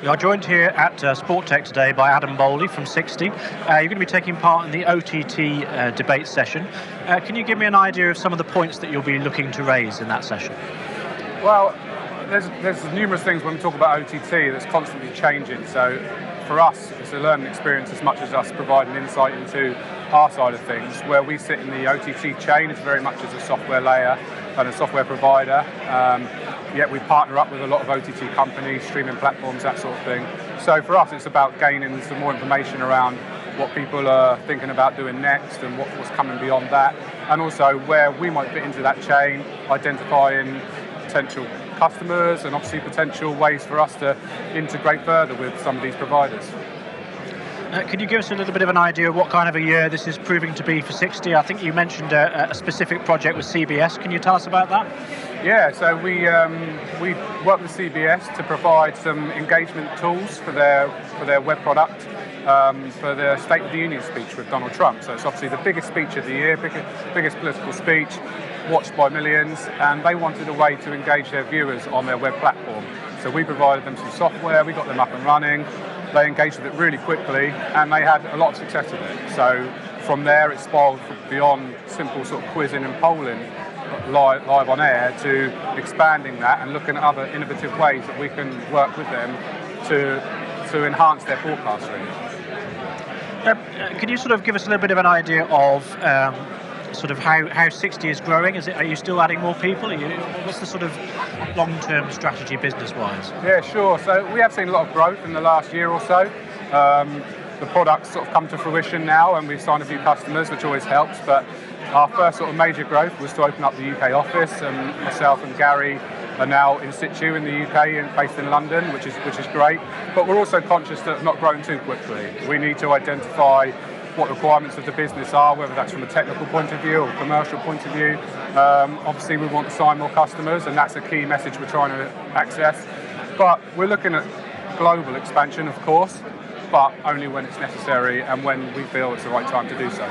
We are joined here at SportTech today by Adam Bowley from 60. You're going to be taking part in the OTT debate session. Can you give me an idea of some of the points that you'll be looking to raise in that session? Well, there's numerous things when we talk about OTT that's constantly changing. So for us, it's a learning experience as much as us providing insight into our side of things. Where we sit in the OTT chain is very much as a software layer and a software provider. Yet we partner up with a lot of OTT companies, streaming platforms, that sort of thing. So for us, it's about gaining some more information around what people are thinking about doing next and what's coming beyond that. And also where we might fit into that chain, identifying potential customers and obviously potential ways for us to integrate further with some of these providers. Can you give us a little bit of an idea of what kind of a year this is proving to be for 60? I think you mentioned a specific project with CBS. Can you tell us about that? Yeah, so we work with CBS to provide some engagement tools for their web product for their State of the Union speech with Donald Trump. So it's obviously the biggest speech of the year, biggest political speech, watched by millions, and they wanted a way to engage their viewers on their web platform. So we provided them some software, we got them up and running. They engaged with it really quickly, and they had a lot of success with it. So from there, it spiraled beyond simple sort of quizzing and polling live on air to expanding that and looking at other innovative ways that we can work with them to enhance their forecasting. Can you sort of give us a little bit of an idea of sort of how 60 is growing? Are you still adding more people? What's the sort of long-term strategy business-wise? Yeah, sure. So we have seen a lot of growth in the last year or so. The product's sort of come to fruition now, and we've signed a few customers, which always helps. But our first sort of major growth was to open up the UK office, and myself and Gary are now in situ in the UK and based in London, which is great. But we're also conscious that not growing too quickly. We need to identify what the requirements of the business are, whether that's from a technical point of view or commercial point of view. Obviously, we want to sign more customers, and that's a key message we're trying to access. But we're looking at global expansion, of course, but only when it's necessary and when we feel it's the right time to do so.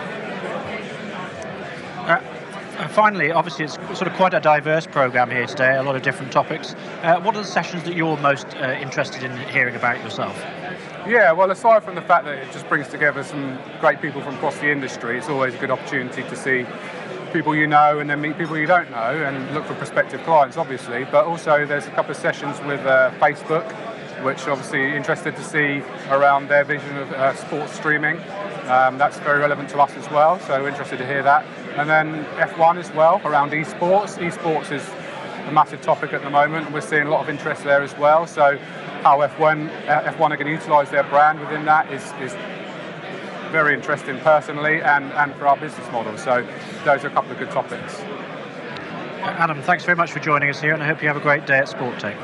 And finally, obviously it's sort of quite a diverse programme here today, a lot of different topics. What are the sessions that you're most interested in hearing about yourself? Yeah, well, aside from the fact that it just brings together some great people from across the industry, it's always a good opportunity to see people you know and then meet people you don't know and look for prospective clients, obviously. But also there's a couple of sessions with Facebook, which obviously interested to see around their vision of sports streaming. That's very relevant to us as well, so interested to hear that. And then F1 as well, around esports. Esports is a massive topic at the moment, and we're seeing a lot of interest there as well. So how F1 are going to utilise their brand within that is very interesting personally and for our business model. So those are a couple of good topics. Adam, thanks very much for joining us here, and I hope you have a great day at SportTech.